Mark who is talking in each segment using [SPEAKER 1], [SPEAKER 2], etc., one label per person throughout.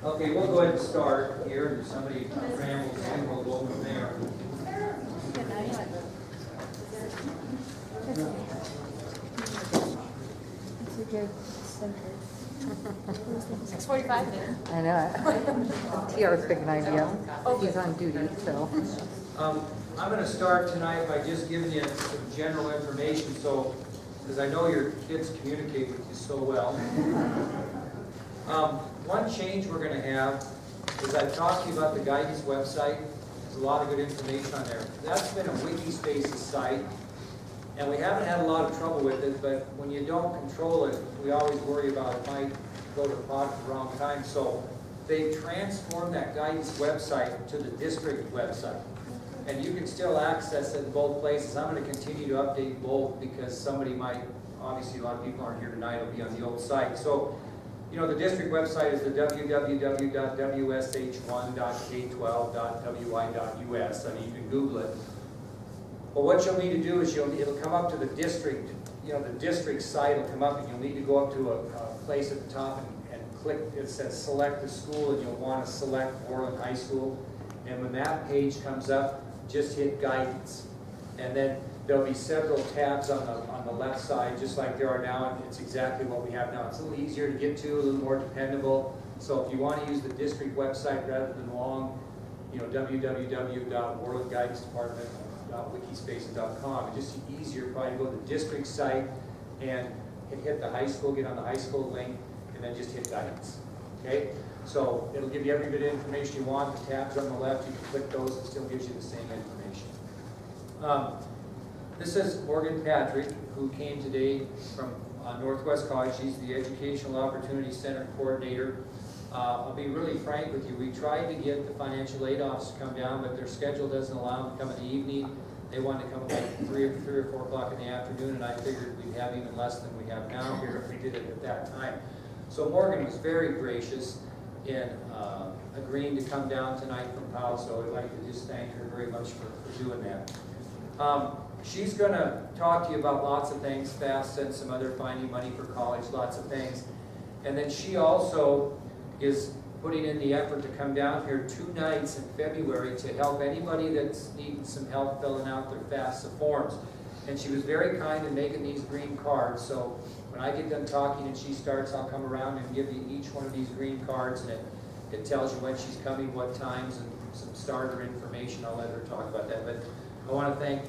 [SPEAKER 1] Okay, we'll go ahead and start here. If somebody rambles in, we'll go from there.
[SPEAKER 2] It's a good center.
[SPEAKER 3] 6:45 then.
[SPEAKER 2] I know. TR's picking idea. He's on duty, so.
[SPEAKER 1] I'm going to start tonight by just giving you some general information, so because I know your kids communicate with you so well. One change we're going to have is I've talked to you about the guidance website. There's a lot of good information on there. That's been a Wikispaces site, and we haven't had a lot of trouble with it, but when you don't control it, we always worry about it might go to the product at the wrong time. So they've transformed that guidance website to the district website. And you can still access it in both places. I'm going to continue to update both because somebody might, obviously a lot of people aren't here tonight, it'll be on the old site. So, you know, the district website is the www.wsh1.k12.wi.us. I mean, you can Google it. But what you'll need to do is it'll come up to the district, you know, the district site will come up, and you'll need to go up to a place at the top and click, it says select the school, and you'll want to select Worland High School. And when that page comes up, just hit guidance. And then there'll be several tabs on the left side, just like there are now, and it's exactly what we have now. It's a little easier to get to, a little more dependable. So if you want to use the district website rather than long, you know, www.worldguidance.wikispaces.com, it's just easier probably to go to the district site and hit the high school, get on the high school link, and then just hit guidance. Okay? So it'll give you every bit of information you want. The tabs on the left, you can click those, it still gives you the same information. This is Morgan Patrick, who came today from Northwest College. She's the Educational Opportunity Center Coordinator. I'll be really frank with you. We tried to get the financial aid office to come down, but their schedule doesn't allow them to come in the evening. They wanted to come at like 3 or 4 o'clock in the afternoon, and I figured we'd have even less than we have now here if we did it at that time. So Morgan was very gracious in agreeing to come down tonight from Powell, so I'd like to just thank her very much for doing that. She's going to talk to you about lots of things, FAFSA and some other finding money for college, lots of things. And then she also is putting in the effort to come down here 2 nights in February to help anybody that's needing some help filling out their FAFSA forms. And she was very kind in making these green cards, so when I get done talking and she starts, I'll come around and give you each one of these green cards, and it tells you when she's coming, what times, and some starter information. I'll let her talk about that. But I want to thank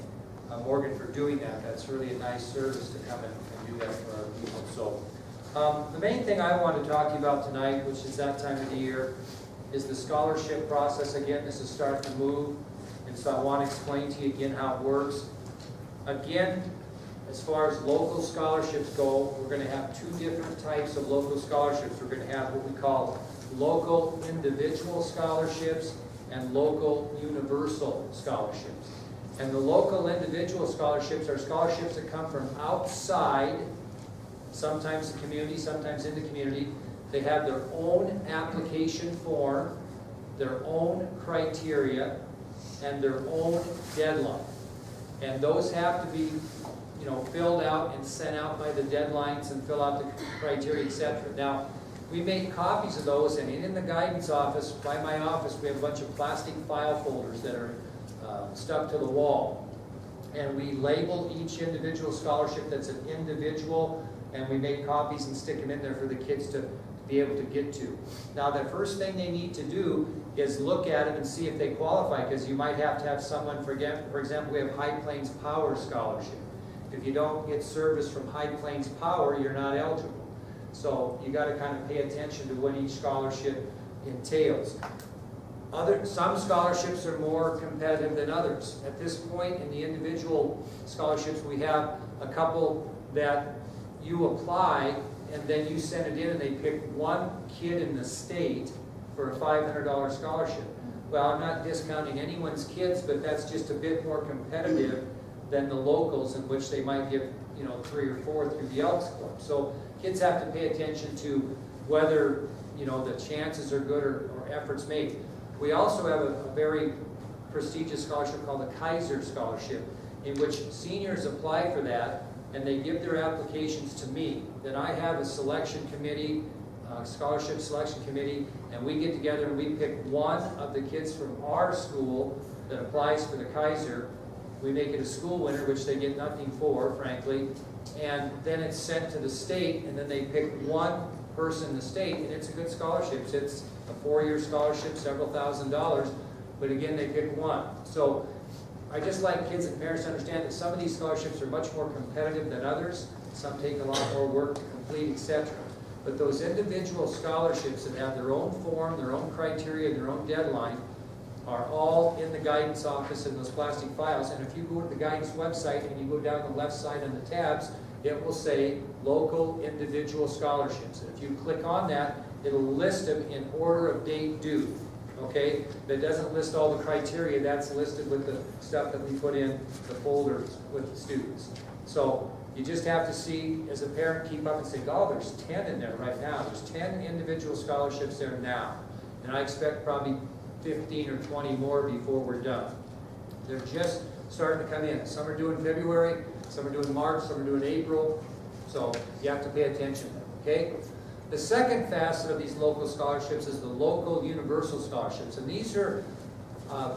[SPEAKER 1] Morgan for doing that. That's really a nice service to come and do that for our people. So the main thing I want to talk to you about tonight, which is that time of the year, is the scholarship process. Again, this is starting to move, and so I want to explain to you again how it works. Again, as far as local scholarships go, we're going to have 2 different types of local scholarships. We're going to have what we call local individual scholarships and local universal scholarships. And the local individual scholarships are scholarships that come from outside, sometimes the community, sometimes in the community. They have their own application form, their own criteria, and their own deadline. And those have to be, you know, filled out and sent out by the deadlines and fill out the criteria, etc. Now, we make copies of those, and in the guidance office, by my office, we have a bunch of plastic file folders that are stuck to the wall. And we label each individual scholarship that's an individual, and we make copies and stick them in there for the kids to be able to get to. Now, the first thing they need to do is look at them and see if they qualify, because you might have to have someone, for example, we have High Plains Power Scholarship. If you don't get service from High Plains Power, you're not eligible. So you got to kind of pay attention to what each scholarship entails. Some scholarships are more competitive than others. At this point in the individual scholarships, we have a couple that you apply and then you send it in, and they pick 1 kid in the state for a $500 scholarship. Well, I'm not discounting anyone's kids, but that's just a bit more competitive than the locals, in which they might give, you know, 3 or 4 through the Elks Club. So kids have to pay attention to whether, you know, the chances are good or efforts made. We also have a very prestigious scholarship called the Kaiser Scholarship, in which seniors apply for that, and they give their applications to me. Then I have a selection committee scholarship selection committee, and we get together and we pick one of the kids from our school that applies for the Kaiser. We make it a school winner, which they get nothing for, frankly, and then it's sent to the state, and then they pick one person in the state, and it's a good scholarship. It's a 4-year scholarship, several $1,000s, but again, they pick one. So I just like kids and parents to understand that some of these scholarships are much more competitive than others. Some take a lot more work to complete, etc. But those individual scholarships that have their own form, their own criteria, their own deadline, are all in the guidance office in those plastic files. And if you go to the guidance website and you go down the left side on the tabs, it will say local individual scholarships. And if you click on that, it'll list them in order of date due. Okay? That doesn't list all the criteria. That's listed with the stuff that we put in the folders with the students. So you just have to see, as a parent, keep up and say, oh, there's 10 in there right now. There's 10 individual scholarships there now. And I expect probably 15 or 20 more before we're done. They're just starting to come in. Some are due in February, some are due in March, some are due in April. So you have to pay attention, okay? The second facet of these local scholarships is the local universal scholarships. And these are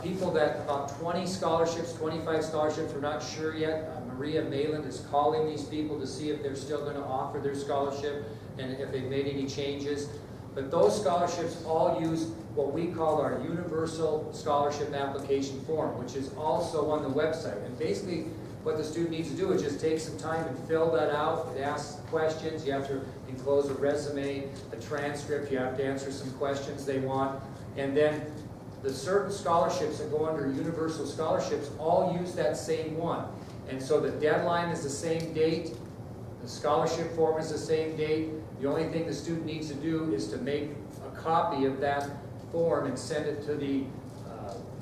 [SPEAKER 1] people that about 20 scholarships, 25 scholarships, we're not sure yet. Maria Mayland is calling these people to see if they're still going to offer their scholarship and if they've made any changes. But those scholarships all use what we call our universal scholarship application form, which is also on the website. And basically what the student needs to do is just take some time and fill that out. It asks questions. You have to enclose a resume, a transcript. You have to answer some questions they want. And then the certain scholarships that go under universal scholarships all use that same one. And so the deadline is the same date. The scholarship form is the same date. The only thing the student needs to do is to make a copy of that form and send it to the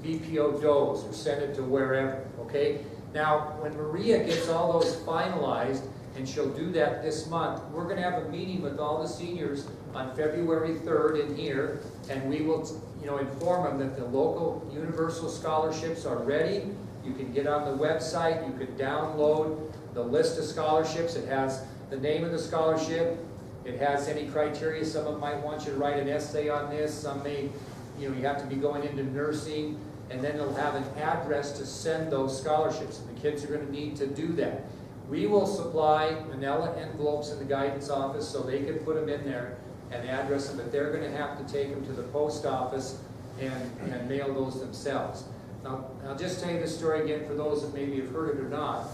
[SPEAKER 1] VPO DOEs or send it to wherever, okay? Now, when Maria gets all those finalized, and she'll do that this month, we're going to have a meeting with all the seniors on February 3rd in here, and we will, inform them that the local universal scholarships are ready. You can get on the website, you can download the list of scholarships. It has the name of the scholarship. It has any criteria. Some of them might want you to write an essay on this. Some may, you have to be going into nursing. And then it'll have an address to send those scholarships. And the kids are going to need to do that. We will supply manila envelopes in the guidance office so they can put them in there and address them. But they're going to have to take them to the post office and mail those themselves. Now, I'll just tell you this story again for those that maybe have heard it or not.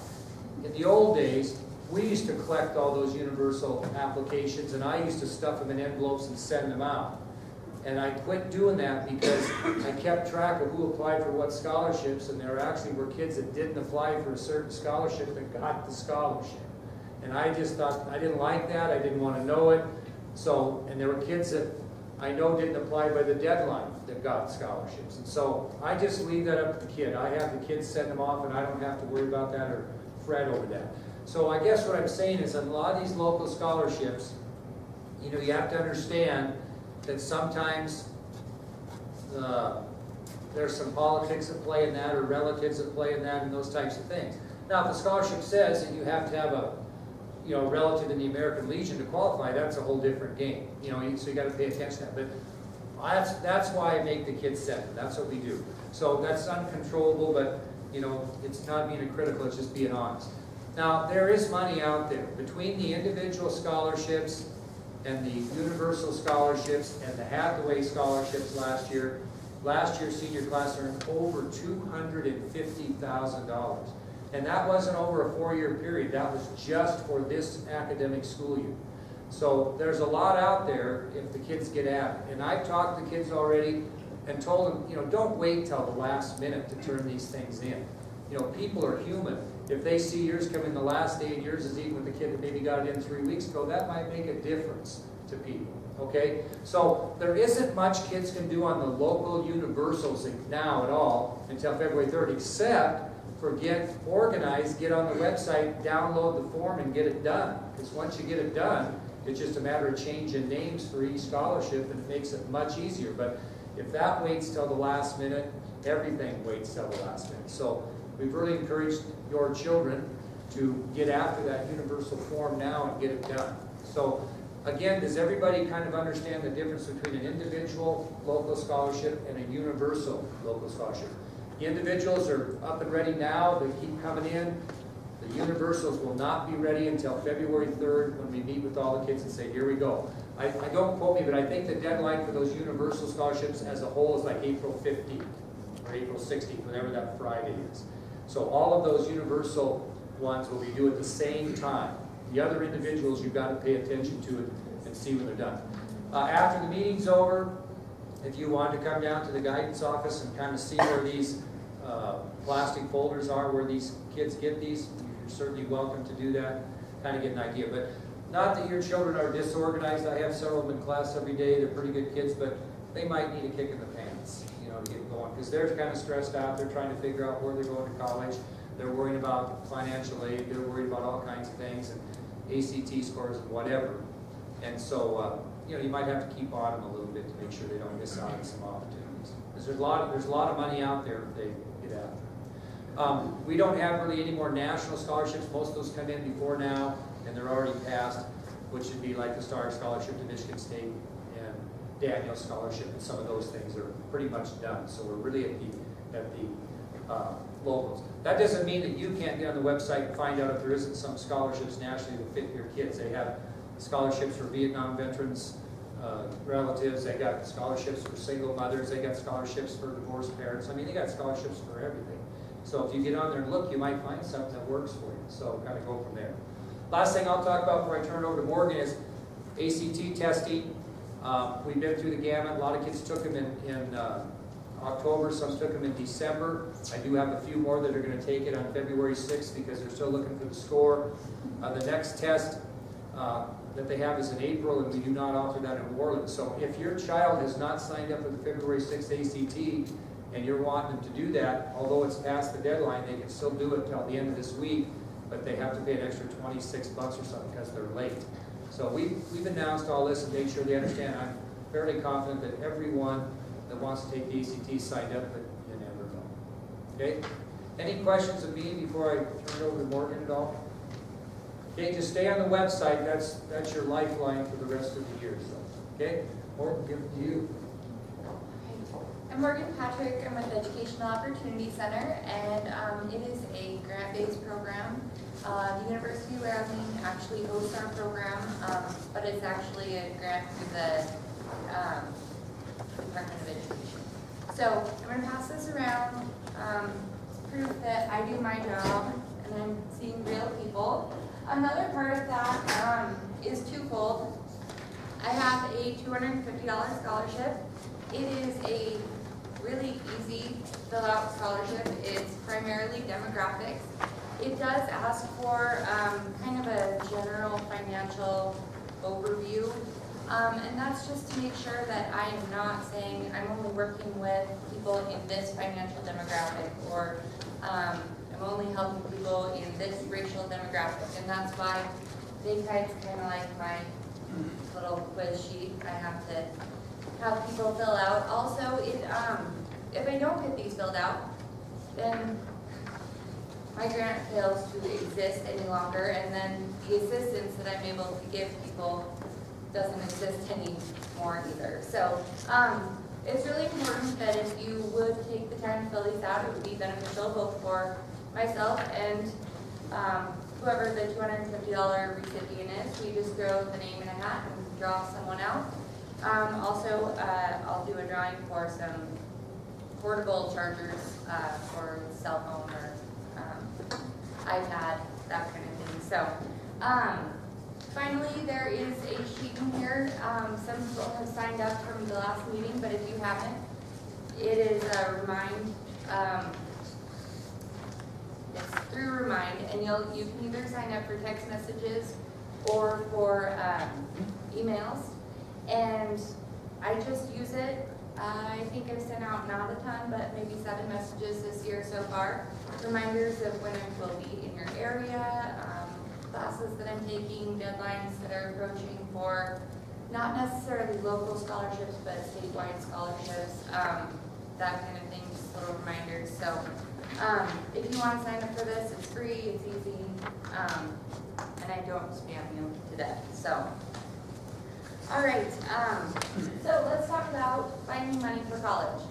[SPEAKER 1] In the old days, we used to collect all those universal applications, and I used to stuff them in envelopes and send them out. And I quit doing that because I kept track of who applied for what scholarships, and there actually were kids that didn't apply for a certain scholarship that got the scholarship. And I just thought, I didn't like that, I didn't want to know it. So, and there were kids that I know didn't apply by the deadline that got scholarships. And so I just leave that up to the kid. I have the kids send them off, and I don't have to worry about that or fret over that. So I guess what I'm saying is that a lot of these local scholarships, you have to understand that sometimes there's some politics at play in that, or relatives at play in that, and those types of things. Now, if the scholarship says that you have to have a relative in the American Legion to qualify, that's a whole different game. So you got to pay attention to that. But that's why I make the kids send it. That's what we do. So that's uncontrollable, but it's not being critical. It's just being honest. Now, there is money out there between the individual scholarships and the universal scholarships and the Hathaway scholarships last year. Last year's senior class earned over $250,000. And that wasn't over a 4-year period. That was just for this academic school year. So there's a lot out there if the kids get at it. And I've talked to kids already and told them, don't wait till the last minute to turn these things in. People are human. If they see yours come in the last day and yours is even with the kid that maybe got it in 3 weeks ago, that might make a difference to people, okay? So there isn't much kids can do on the local universals now at all until February 3rd, except for get organized, get on the website, download the form, and get it done. Because once you get it done, it's just a matter of changing names for each scholarship, and it makes it much easier. But if that waits till the last minute, everything waits till the last minute. So we've really encouraged your children to get after that universal form now and get it done. So Again, does everybody kind of understand the difference between an individual local scholarship and a universal local scholarship? The individuals are up and ready now, they keep coming in. The universals will not be ready until February 3rd when we meet with all the kids and say, here we go. I don't quote me, but I think the deadline for those universal scholarships as a whole is like April 15th or April 16th, whatever that Friday is. So all of those universal ones will be due at the same time. The other individuals, you've got to pay attention to it and see when they're done. After the meeting's over, if you want to come down to the guidance office and kind of see where these plastic folders are, where these kids get these, you're certainly welcome to do that, kind of get an idea. But not that your children are disorganized. I have several of them in class every day. They're pretty good kids, but they might need a kick in the pants, you know, to get going. Because they're kind of stressed out. They're trying to figure out where they're going to college. They're worrying about financial aid. They're worried about all kinds of things, and ACT scores and whatever. And so, you know, you might have to keep on them a little bit to make sure they don't miss out on some opportunities. Because there's a lot of money out there if they get after it. We don't have really any more national scholarships. Most of those come in before now, and they're already passed, which would be like the Star Scholarship to Michigan State and Daniel Scholarship, and some of those things are pretty much done. So we're really at the locals. That doesn't mean that you can't get on the website and find out if there isn't some scholarships nationally that fit your kids. They have scholarships for Vietnam veterans, relatives. They got scholarships for single mothers. They got scholarships for divorced parents. I mean, they got scholarships for everything. So if you get on there and look, you might find something that works for you. So kind of go from there. Last thing I'll talk about before I turn it over to Morgan is ACT testing. We've been through the gamut. A lot of kids took them in October. Some took them in December. I do have a few more that are going to take it on February 6th because they're still looking for the score. The next test that they have is in April, and we do not offer that in New Orleans. So if your child has not signed up for the February 6th ACT and you're wanting them to do that, although it's past the deadline, they can still do it until the end of this week, but they have to pay an extra $26 or something because they're late. So we've announced all this and made sure they understand. I'm fairly confident that everyone that wants to take the ACT signed up, but you never know. Okay? Any questions of me before I turn it over to Morgan at all? Okay, just stay on the website. That's your lifeline for the rest of the year. So, okay, Morgan, give it to you.
[SPEAKER 3] I'm Morgan Patrick. I'm with the Educational Opportunity Center, and it is a grant-based program. The University of Wyoming actually hosts our program, but it's actually a grant through the Department of Education. So I'm going to pass this around, proof that I do my job and I'm seeing real people. Another part of that is twofold. I have a $250 scholarship. It is a really easy fill out scholarship. It's primarily demographics. It does ask for kind of a general financial overview. And that's just to make sure that I am not saying I'm only working with people in this financial demographic, or I'm only helping people in this racial demographic. And that's why Big Kite's kind of like my little quiz sheet I have to have people fill out. Also, if I don't get these filled out, then my grant fails to exist any longer, and then the assistance that I'm able to give people doesn't exist anymore either. So it's really important that if you would take the time to fill these out, it would be beneficial both for myself and whoever the $250 recipient is. We just throw the name in a hat and draw someone out. Also, I'll do a drawing for some portable chargers for cell phone or iPad, that kind of thing. So, finally, there is a sheet in here. Some people have signed up from the last meeting, but if you haven't, it is a Remind. It's through Remind, and you can either sign up for text messages or for emails. And I just use it. I think I've sent out not a ton, but maybe 7 messages this year so far. Reminders of when I will be in your area, classes that I'm taking, deadlines that are approaching for not necessarily local scholarships, but statewide scholarships, that kind of thing, just little reminders. So if you want to sign up for this, it's free, it's easy, and I don't spam you to death. So All right, so let's talk about finding money for college.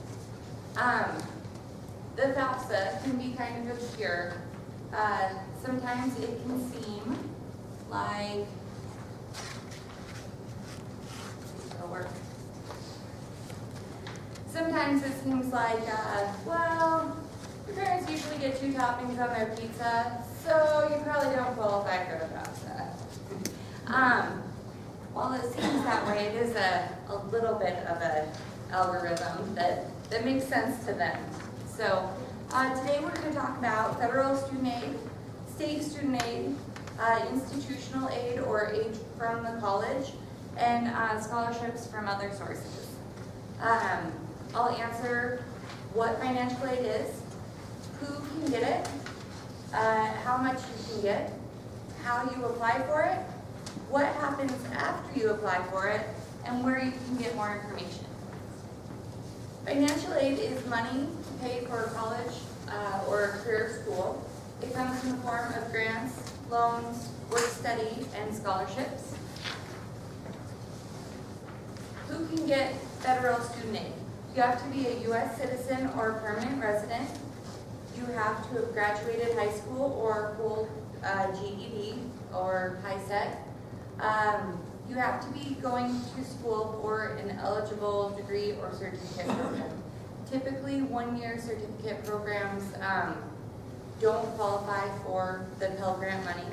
[SPEAKER 3] The FAFSA can be kind of obscure. Sometimes it can seem like, it'll work. Sometimes it seems like, well, your parents usually get 2 toppings on their pizza, so you probably don't qualify for the FAFSA. While it seems that way, it is a little bit of an algorithm that makes sense to them. So today we're going to talk about federal student aid, state student aid, institutional aid or aid from the college, and scholarships from other sources. I'll answer what financial aid is, who can get it, how much you can get, how you apply for it, what happens after you apply for it, and where you can get more information. Financial aid is money to pay for college or a career school. It comes in the form of grants, loans, work study, and scholarships. Who can get federal student aid? You have to be a U.S. citizen or permanent resident. You have to have graduated high school or hold GED or HiSET. You have to be going to school for an eligible degree or certificate program. Typically, 1-year certificate programs don't qualify for the Pell Grant money,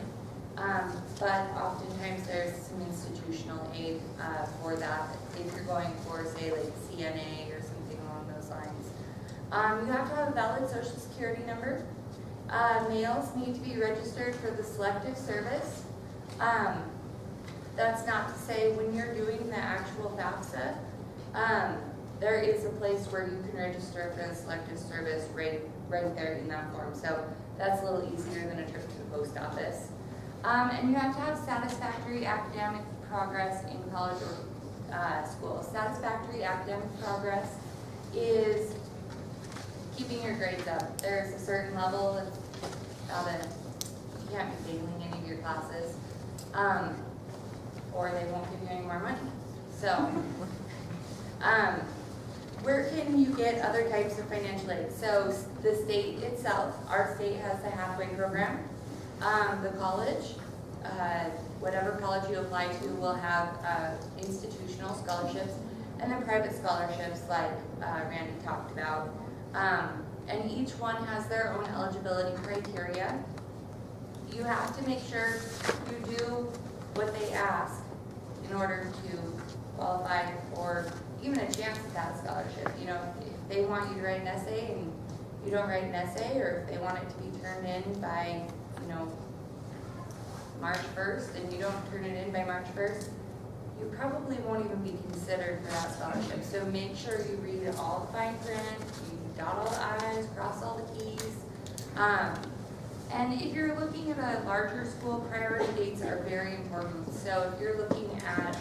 [SPEAKER 3] but oftentimes there's some institutional aid for that if you're going for, say, like CNA or something along those lines. You have to have a valid Social Security number. Males need to be registered for the Selective Service. That's not to say when you're doing the actual FAFSA, there is a place where you can register for the Selective Service right there in that form. So that's a little easier than a trip to the post office. And you have to have satisfactory academic progress in college or school. Satisfactory academic progress is keeping your grades up. There's a certain level of you can't be failing any of your classes. Or they won't give you any more money. So, where can you get other types of financial aid? So, the state itself, our state has the Halfway Program. The college, whatever college you apply to will have institutional scholarships and then private scholarships like Randy talked about. And each one has their own eligibility criteria. You have to make sure you do what they ask in order to qualify for even a chance at that scholarship. You know, if they want you to write an essay and you don't write an essay, or if they want it to be turned in by, March 1st and you don't turn it in by March 1st, you probably won't even be considered for that scholarship. So make sure you read all the fine print, you dot all the I's, cross all the T's. And if you're looking at a larger school, priority dates are very important. So if you're looking at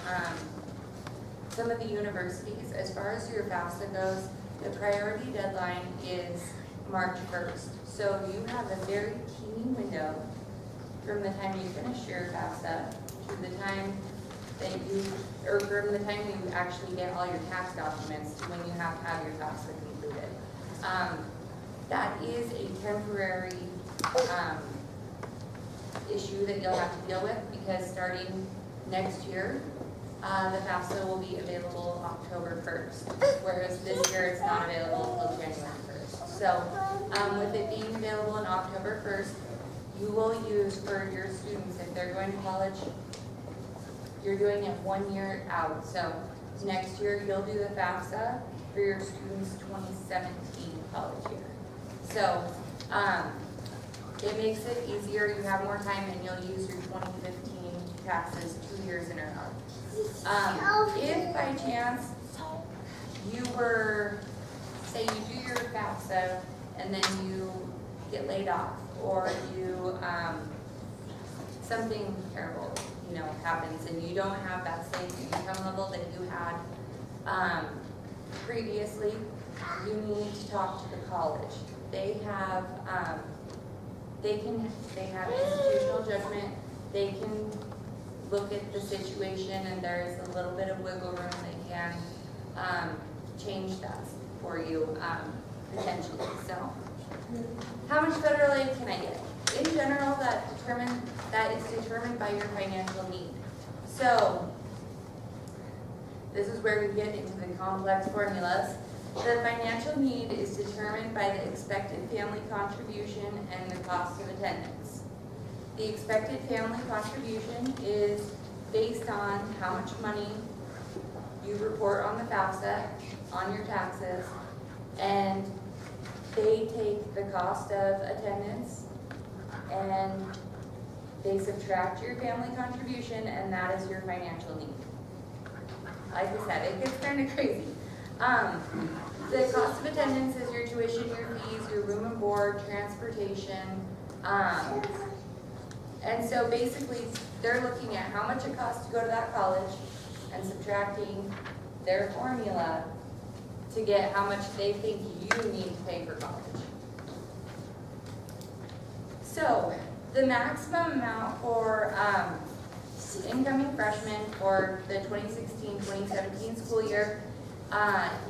[SPEAKER 3] some of the universities, as far as your FAFSA goes, the priority deadline is March 1st. So you have a very teeny window from the time you finish your FAFSA to the time that or from the time you actually get all your tax documents to when you have to have your FAFSA completed. That is a temporary issue that you'll have to deal with, because starting next year, the FAFSA will be available October 1st, whereas this year it's not available until January 1st. So with it being available on October 1st, you will use for your students, if they're going to college, you're doing it 1 year out. So next year you'll do the FAFSA for your students' 2017 college year. So it makes it easier, you have more time, and you'll use your 2015 taxes 2 years in a row. If by chance you were, say you do your FAFSA and then you get laid off, or you, something terrible, happens and you don't have that same income level that you had previously, you need to talk to the college. They have institutional judgment. They can look at the situation and there's a little bit of wiggle room, they can change that for you potentially. So, how much federal aid can I get? In general, that is determined by your financial need. So, this is where we get into the complex formulas. The financial need is determined by the expected family contribution and the cost of attendance. The expected family contribution is based on how much money you report on the FAFSA, on your taxes, and they take the cost of attendance and they subtract your family contribution, and that is your financial need. Like I said, it gets kind of crazy. The cost of attendance is your tuition, your fees, your room and board, transportation. And so basically, they're looking at how much it costs to go to that college and subtracting their formula to get how much they think you need to pay for college. So, the maximum amount for incoming freshmen for the 2016-2017 school year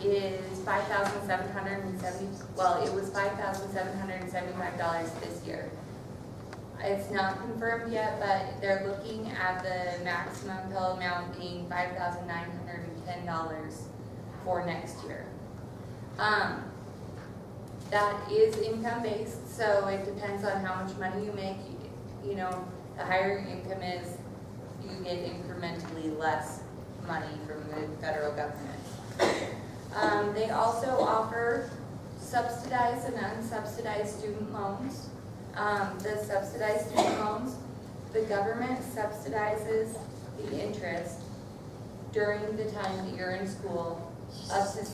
[SPEAKER 3] is $5,770. Well, it was $5,775 this year. It's not confirmed yet, but they're looking at the maximum Pell amount being $5,910 for next year. That is income based, so it depends on how much money you make. You know, the higher your income is, you get incrementally less money from the federal government. They also offer subsidized and unsubsidized student loans. The subsidized student loans, the government subsidizes the interest during the time that you're in school up to